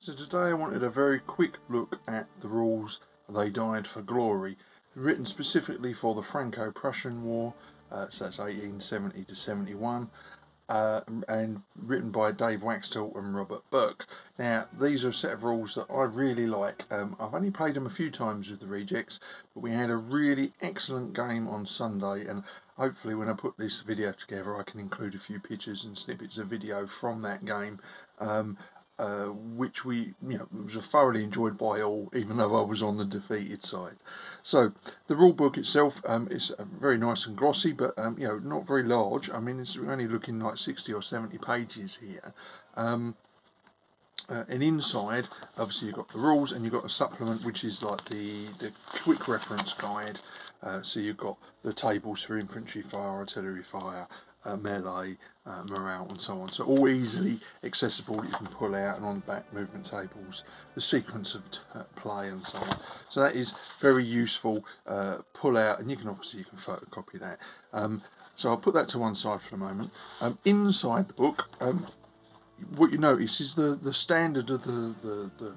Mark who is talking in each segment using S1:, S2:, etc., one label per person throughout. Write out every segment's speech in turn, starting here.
S1: So today I wanted a very quick look at the rules They Died for Glory, written specifically for the Franco-Prussian War, so that's 1870 to 71, and written by Dave Waxtell and Robert Burke. Now, these are a set of rules that I really like. I've only played them a few times with the Rejects, but we had a really excellent game on Sunday, and hopefully when I put this video together I can include a few pictures and snippets of video from that game. Which was thoroughly enjoyed by all, even though I was on the defeated side. So the rule book itself is very nice and glossy, but not very large. I mean, we're only looking like 60 or 70 pages here. And inside, obviously, you've got the rules, and you've got a supplement, which is like the quick reference guide. So you've got the tables for infantry fire, artillery fire, melee, morale, and so on. So all easily accessible. You can pull out, and on the back, movement tables, the sequence of play, and so on. So that is very useful. Pull out, and you can photocopy that. So I'll put that to one side for the moment. Inside the book, what you notice is the standard of the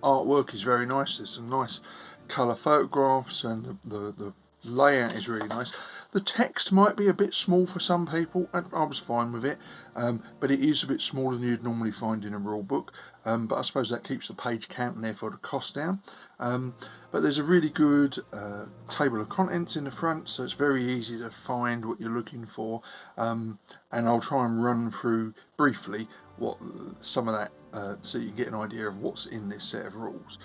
S1: artwork is very nice. There's some nice colour photographs, and the layout is really nice. The text might be a bit small for some people. I was fine with it, but it is a bit smaller than you'd normally find in a rule book. But I suppose that keeps the page count and therefore the cost down. But there's a really good table of contents in the front, so it's very easy to find what you're looking for. And I'll try and run through briefly what some of that, so you can get an idea of what's in this set of rules.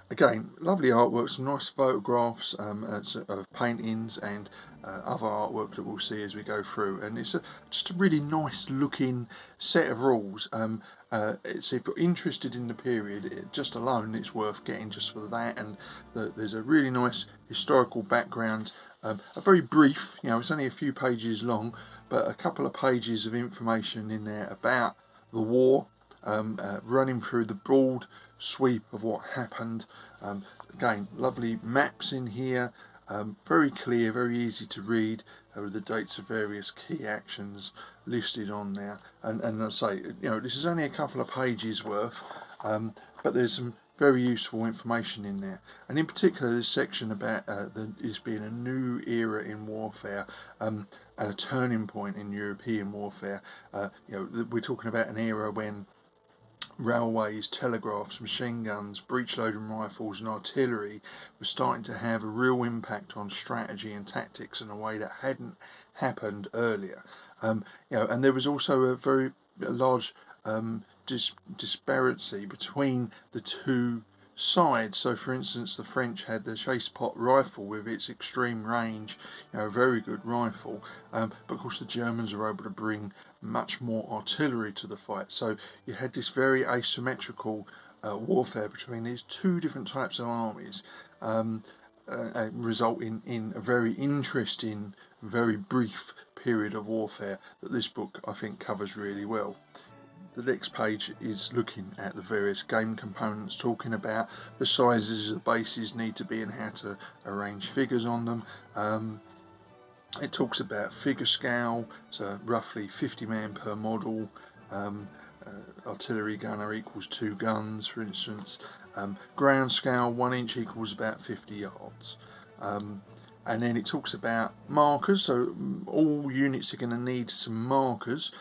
S1: Again, lovely artwork, some nice photographs of paintings and other artwork that we'll see as we go through, and it's just a really nice looking set of rules. So if you're interested in the period, just alone it's worth getting just for that. And there's a really nice historical background, a very brief, it's only a few pages long, but a couple of pages of information in there about the war, running through the broad sweep of what happened. Again, lovely maps in here, very clear, very easy to read, with the dates of various key actions listed on there. And I say, this is only a couple of pages worth, but there's some very useful information in there. And in particular, this section about this being a new era in warfare, and a turning point in European warfare. We're talking about an era when railways, telegraphs, machine guns, breech-loading rifles and artillery were starting to have a real impact on strategy and tactics in a way that hadn't happened earlier. And there was also a very large disparity between the two sides. So for instance, the French had the chase pot rifle with its extreme range, a very good rifle, but of course the Germans were able to bring much more artillery to the fight. So you had this very asymmetrical warfare between these two different types of armies, resulting in a very interesting, very brief period of warfare that this book I think covers really well. The next page is looking at the various game components, talking about the sizes the bases need to be and how to arrange figures on them. It talks about figure scale, so roughly 50 men per model. Artillery gunner equals 2 guns, for instance. Ground scale, 1 inch equals about 50 yards. And then it talks about markers, so all units are going to need some markers,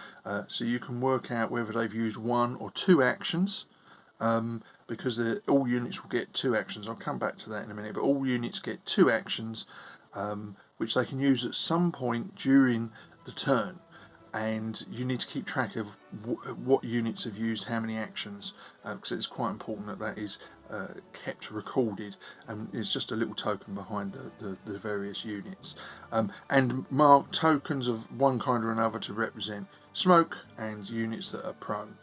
S1: so you can work out whether they've used 1 or 2 actions, because all units will get 2 actions. I'll come back to that in a minute, but all units get 2 actions, which they can use at some point during the turn. And you need to keep track of what units have used how many actions, because it's quite important that is kept recorded, and it's just a little token behind the various units. And mark tokens of one kind or another to represent smoke and units that are prone.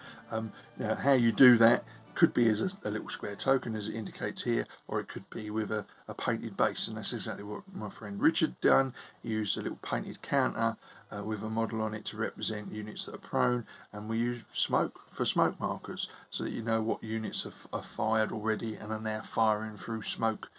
S1: Now, how you do that could be as a little square token, as it indicates here, or it could be with a painted base, and that's exactly what my friend Richard done. He used a little painted counter with a model on it to represent units that are prone, and we use smoke for smoke markers, so that you know what units are fired already and are now firing through smoke,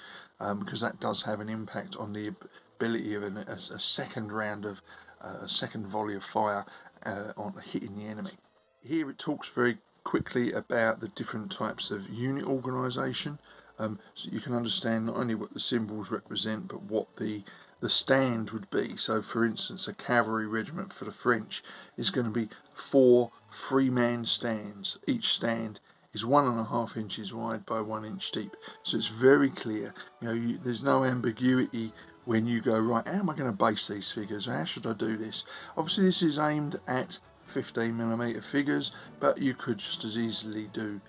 S1: because that does have an impact on the ability of a second round of a second volley of fire on hitting the enemy. Here it talks very quickly about the different types of unit organisation, so you can understand not only what the symbols represent but what the stand would be. So for instance, a cavalry regiment for the French is going to be 4 3-man stands. Each stand is 1.5 inches wide by 1 inch deep, so it's very clear. There's no ambiguity when you go, right, how am I going to base these figures? How should I do this? Obviously this is aimed at 15mm figures, but you could just as easily do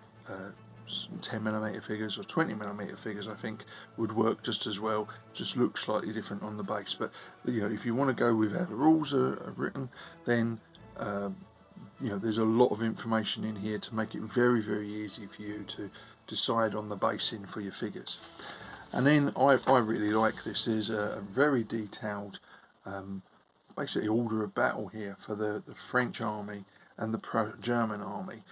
S1: 10mm figures or 20mm figures. I think would work just as well, just look slightly different on the base. But if you want to go with how the rules are written, then there's a lot of information in here to make it very, very easy for you to decide on the basing for your figures. And then I really like this. There's a very detailed basically order of battle here for the French army and the German army,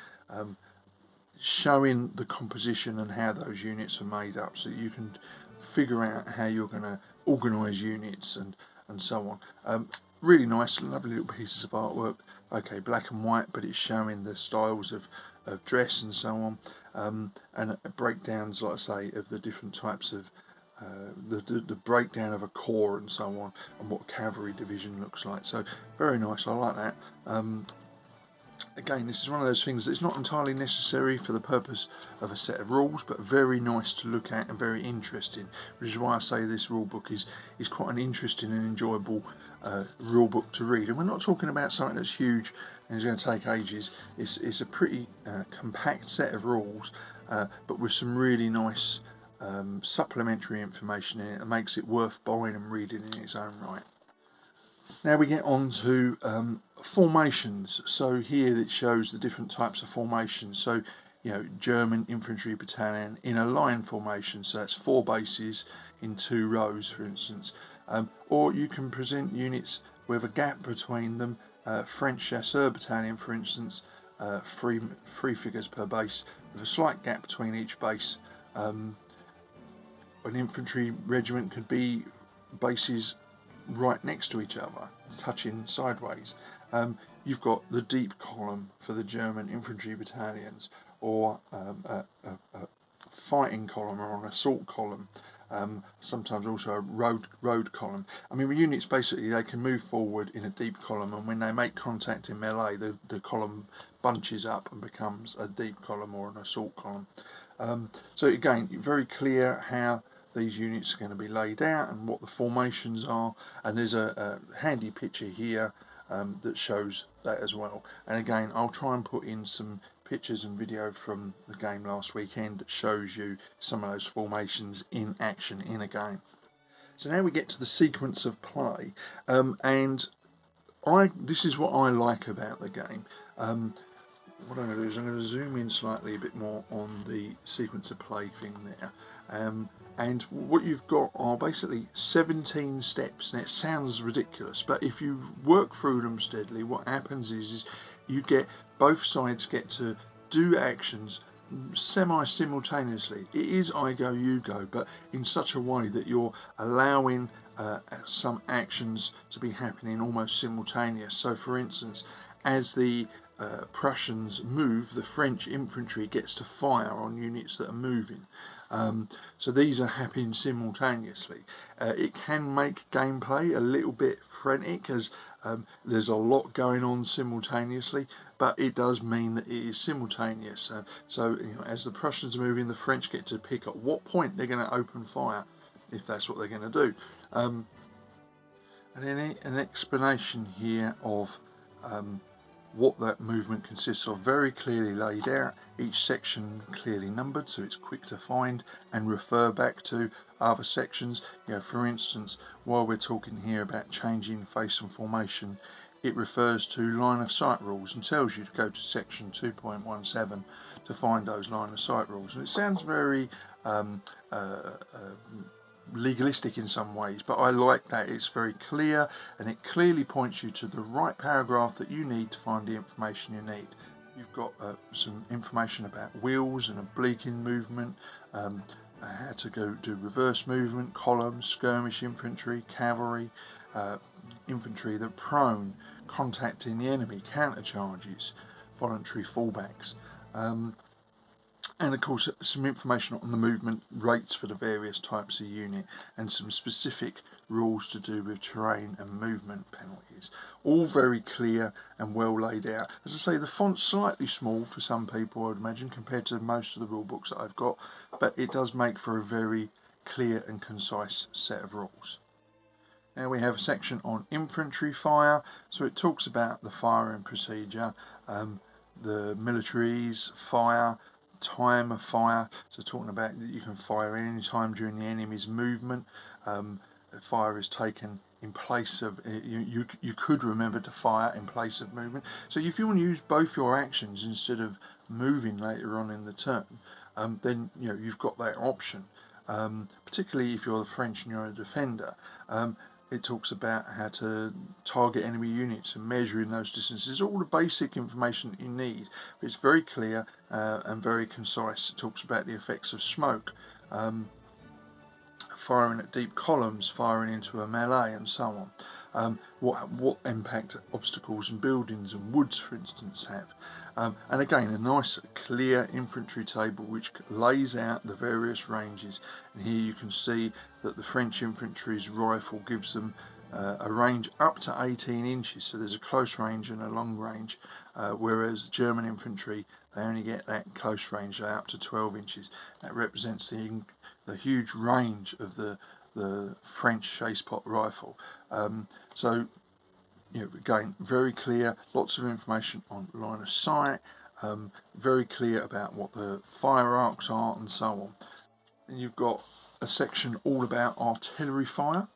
S1: showing the composition and how those units are made up, so that you can figure out how you're going to organise units and so on. Really nice, lovely little pieces of artwork. Okay, black and white, but it's showing the styles of dress and so on, and breakdowns, like I say, of the different types of the breakdown of a corps and so on, and what a cavalry division looks like. So very nice, I like that. Again, this is one of those things that's not entirely necessary for the purpose of a set of rules, but very nice to look at and very interesting, which is why I say this rule book is quite an interesting and enjoyable rule book to read. And we're not talking about something that's huge and is going to take ages. It's a pretty compact set of rules, but with some really nice supplementary information in it that makes it worth buying and reading in its own right. Now we get on to formations. So here it shows the different types of formations. So German infantry battalion in a line formation, so that's 4 bases in 2 rows, for instance. Or you can present units with a gap between them. French chasseur battalion, for instance, 3 figures per base with a slight gap between each base. An infantry regiment could be bases right next to each other, touching sideways. You've got the deep column for the German infantry battalions, or a fighting column or an assault column, sometimes also a road column. I mean, units basically, they can move forward in a deep column, and when they make contact in melee, the column bunches up and becomes a deep column or an assault column. So again, very clear how these units are going to be laid out and what the formations are, and there's a handy picture here that shows that as well. And again, I'll try and put in some pictures and video from the game last weekend that shows you some of those formations in action in a game. So now we get to the sequence of play, and this is what I like about the game. What I'm going to do is I'm going to zoom in slightly a bit more on the sequence of play thing there. And what you've got are basically 17 steps. Now it sounds ridiculous, but if you work through them steadily, what happens is you get both sides get to do actions semi-simultaneously. It is I go, you go, but in such a way that you're allowing some actions to be happening almost simultaneous. So for instance, as the Prussians move, the French infantry gets to fire on units that are moving. So these are happening simultaneously. It can make gameplay a little bit frantic, as there's a lot going on simultaneously, but it does mean that it is simultaneous. So as the Prussians are moving, the French get to pick at what point they're going to open fire, if that's what they're going to do. And then an explanation here of what that movement consists of, very clearly laid out, each section clearly numbered so it's quick to find and refer back to other sections. For instance, while we're talking here about changing face and formation, it refers to line of sight rules and tells you to go to section 2.17 to find those line of sight rules. And it sounds very legalistic in some ways, but I like that it's very clear and it clearly points you to the right paragraph that you need to find the information you need. You've got some information about wheels and obliquing movement, how to go do reverse movement, columns, skirmish infantry, cavalry, infantry that are prone, contacting the enemy, counter charges, voluntary fallbacks. And of course some information on the movement rates for the various types of unit, and some specific rules to do with terrain and movement penalties. All very clear and well laid out. As I say, the font's slightly small for some people, I would imagine, compared to most of the rule books that I've got, but it does make for a very clear and concise set of rules. Now we have a section on infantry fire, so it talks about the firing procedure, the military's fire, time of fire, so talking about that you can fire any time during the enemy's movement. Fire is taken in place of, you could remember to fire in place of movement. So if you want to use both your actions instead of moving later on in the turn, then you've got that option. Particularly if you're the French and you're a defender. It talks about how to target enemy units and measuring those distances, all the basic information that you need. But it's very clear and very concise. It talks about the effects of smoke, firing at deep columns, firing into a melee, and so on. What impact obstacles and buildings and woods, for instance, have. And again, a nice clear infantry table which lays out the various ranges. And here you can see that the French infantry's rifle gives them a range up to 18 inches, so there's a close range and a long range, whereas German infantry, they only get that close range up to 12 inches. That represents the huge range of the French chassepot rifle. So again, very clear, lots of information on line of sight, very clear about what the fire arcs are and so on. And you've got a section all about artillery fire,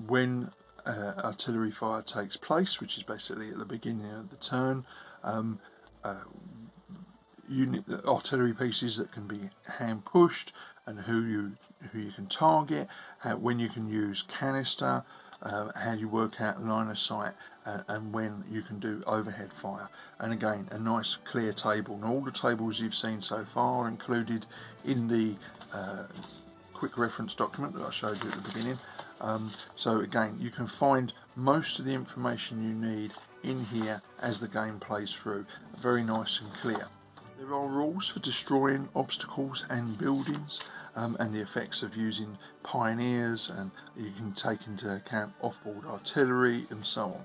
S1: when artillery fire takes place, which is basically at the beginning of the turn. Artillery pieces that can be hand pushed, and who you can target, when you can use canister, how you work out line of sight, and when you can do overhead fire. And again, a nice clear table. And all the tables you've seen so far are included in the quick reference document that I showed you at the beginning. So again, you can find most of the information you need in here as the game plays through. Very nice and clear. There are rules for destroying obstacles and buildings, and the effects of using pioneers, and you can take into account off-board artillery and so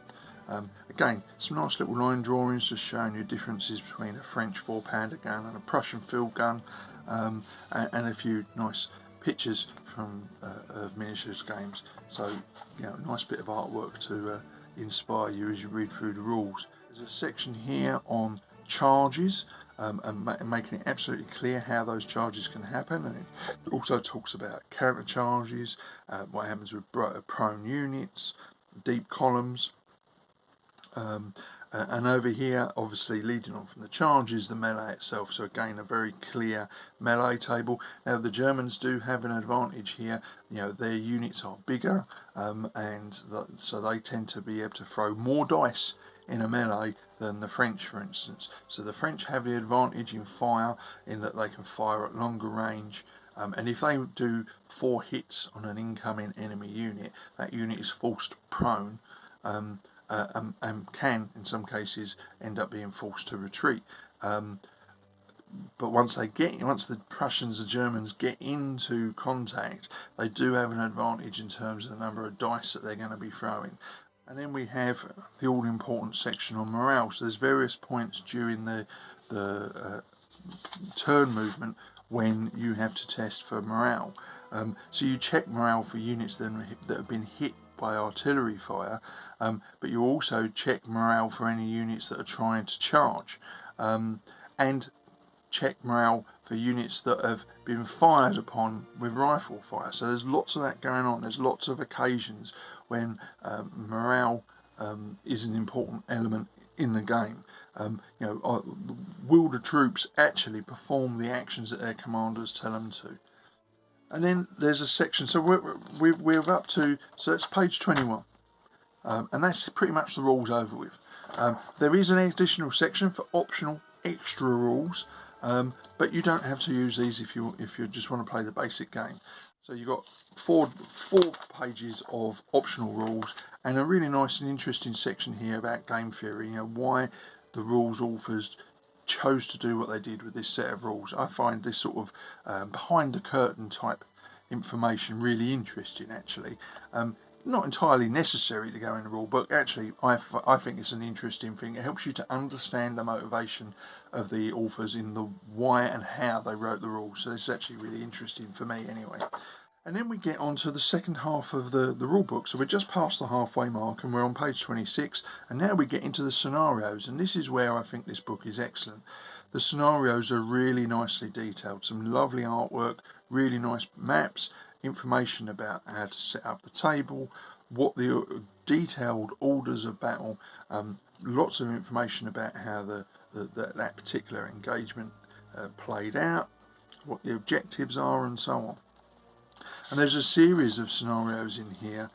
S1: on. Again, some nice little line drawings just showing you differences between a French 4-pounder gun and a Prussian field gun, and a few nice pictures from of miniatures games. So a nice bit of artwork to inspire you as you read through the rules. There's a section here on charges, and making it absolutely clear how those charges can happen, and it also talks about counter charges, what happens with prone units, deep columns, and over here, obviously leading on from the charges, the melee itself. So again, a very clear melee table. Now the Germans do have an advantage here. Their units are bigger, so they tend to be able to throw more dice in a melee than the French, for instance. So the French have the advantage in fire, in that they can fire at longer range, and if they do 4 hits on an incoming enemy unit, that unit is forced prone, and can in some cases end up being forced to retreat. But once the Prussians, the Germans get into contact, they do have an advantage in terms of the number of dice that they're going to be throwing. And then we have the all-important section on morale. So there's various points during the turn movement when you have to test for morale. So you check morale for units that have been hit by artillery fire, but you also check morale for any units that are trying to charge, and check morale for units that have been fired upon with rifle fire. So there's lots of that going on. There's lots of occasions when morale is an important element in the game. Will the troops actually perform the actions that their commanders tell them to? And then there's a section, so we're up to, so that's page 21, and that's pretty much the rules over with. There is an additional section for optional extra rules, but you don't have to use these if you just want to play the basic game. So you've got four pages of optional rules, and a really nice and interesting section here about game theory. Why the rules authors chose to do what they did with this set of rules. I find this sort of behind the curtain type information really interesting, actually. Not entirely necessary to go in the rule book. Actually, I think it's an interesting thing. It helps you to understand the motivation of the authors in the why and how they wrote the rules. So it's actually really interesting for me anyway. And then we get on to the second half of the rule book. So we're just past the halfway mark and we're on page 26. And now we get into the scenarios. And this is where I think this book is excellent. The scenarios are really nicely detailed. Some lovely artwork, really nice maps, information about how to set up the table, what the detailed orders of battle, lots of information about how that particular engagement played out, what the objectives are, and so on. And there's a series of scenarios in here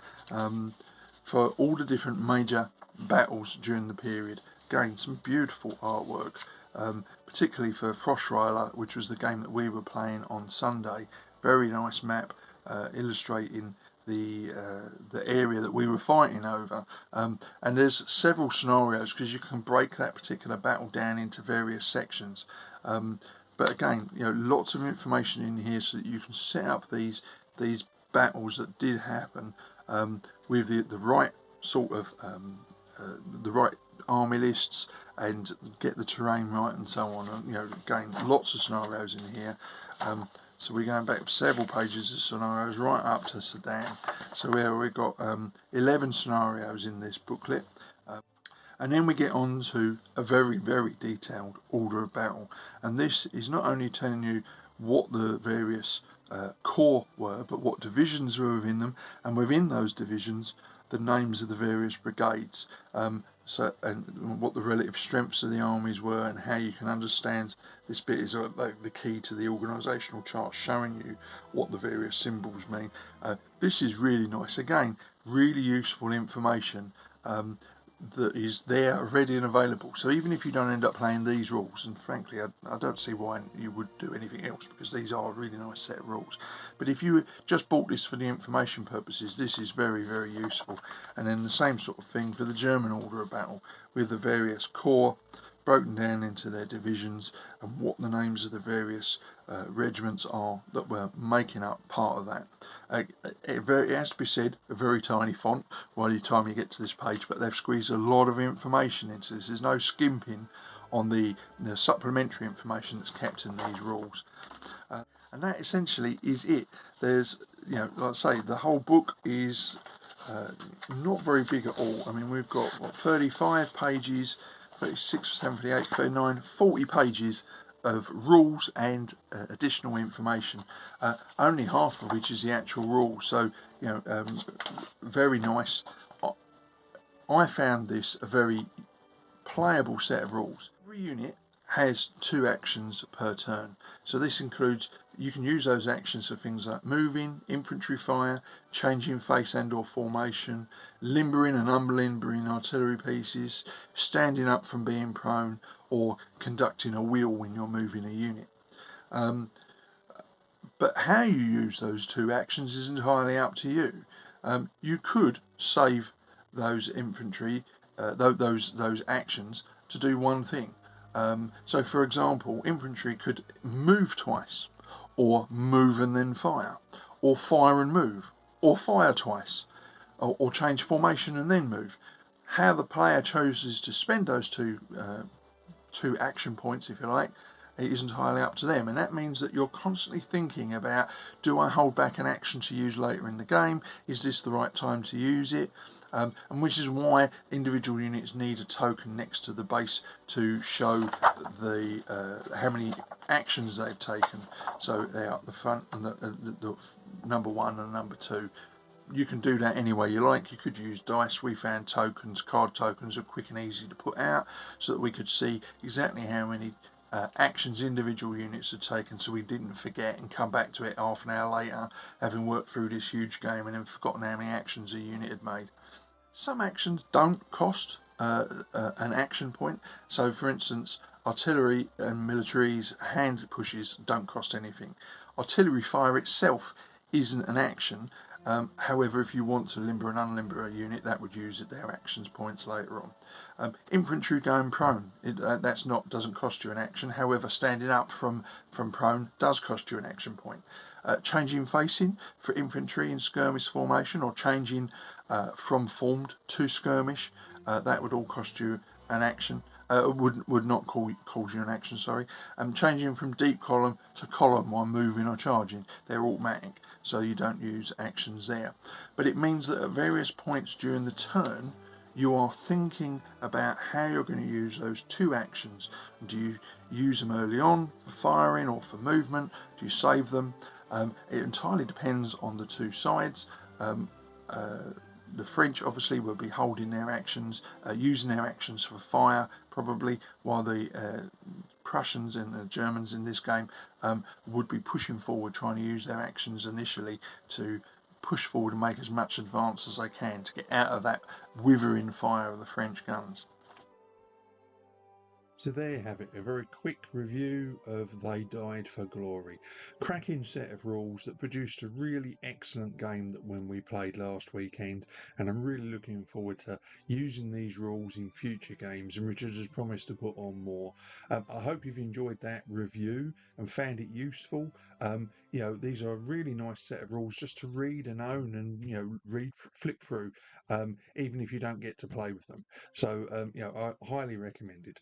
S1: for all the different major battles during the period. Again, some beautiful artwork, particularly for Frostreiler, which was the game that we were playing on Sunday. Very nice map illustrating the area that we were fighting over. And there's several scenarios because you can break that particular battle down into various sections. But again, lots of information in here so that you can set up these battles that did happen with the right sort of the right army lists and get the terrain right and so on. And, again, lots of scenarios in here. So we're going back several pages of scenarios right up to Sedan. So we've got 11 scenarios in this booklet. And then we get on to a very, very detailed order of battle. And this is not only telling you what the various corps were, but what divisions were within them, and within those divisions, the names of the various brigades. And what the relative strengths of the armies were, and how you can understand this bit is the key to the organisational chart, showing you what the various symbols mean. This is really nice. Again, really useful information that is there, ready and available. So even if you don't end up playing these rules, and frankly I don't see why you would do anything else, because these are a really nice set of rules, but if you just bought this for the information purposes, this is very, very useful. And then the same sort of thing for the German order of battle, with the various corps broken down into their divisions and what the names of the various regiments are that were making up part of that. It has to be said, a very tiny font by the time you get to this page, but they've squeezed a lot of information into this. There's no skimping on the supplementary information that's kept in these rules. And that essentially is it. There's, like I say, the whole book is not very big at all. I mean, we've got 35 pages, 36, 78, 39, 40 pages of rules and additional information, only half of which is the actual rules. So, very nice. I found this a very playable set of rules. Every unit has 2 actions per turn. So this includes, you can use those actions for things like moving, infantry fire, changing face and or formation, limbering and unlimbering artillery pieces, standing up from being prone, or conducting a wheel when you're moving a unit. But how you use those 2 actions is entirely up to you. You could save those infantry, those actions, to do one thing. So for example, infantry could move twice, or move and then fire, or fire and move, or fire twice, or change formation and then move. How the player chooses to spend those two action points, if you like, it is entirely up to them. And that means that you're constantly thinking about, do I hold back an action to use later in the game? Is this the right time to use it? And which is why individual units need a token next to the base to show the how many actions they've taken. So they're at the front, and the number 1 and number 2. You can do that any way you like. You could use dice. We found tokens, card tokens, are quick and easy to put out, so that we could see exactly how many actions individual units had taken, so we didn't forget and come back to it half an hour later, having worked through this huge game and then forgotten how many actions a unit had made. Some actions don't cost an action point. So for instance, artillery and military's hand pushes don't cost anything. Artillery fire itself isn't an action, However, if you want to limber and unlimber a unit, that would use their actions points later on. Infantry going prone, that's not doesn't cost you an action. However, standing up from prone does cost you an action point. Changing facing for infantry in skirmish formation, or changing from formed to skirmish, that would all cost you an action. Would not cause you an action. Sorry. Changing from deep column to column while moving or charging, they're automatic, so you don't use actions there. But it means that at various points during the turn, you are thinking about how you're going to use those two actions. Do you use them early on for firing or for movement? Do you save them? It entirely depends on the two sides. The French obviously will be holding their actions, using their actions for fire probably, while the Prussians and the Germans in this game would be pushing forward, trying to use their actions initially to push forward and make as much advance as they can to get out of that withering fire of the French guns.
S2: So there you have it, a very quick review of They Died for Glory. Cracking set of rules that produced a really excellent game that when we played last weekend, and I'm really looking forward to using these rules in future games, and Richard has promised to put on more. I hope you've enjoyed that review and found it useful. These are a really nice set of rules just to read and own and, flip through, even if you don't get to play with them. So, I highly recommend it.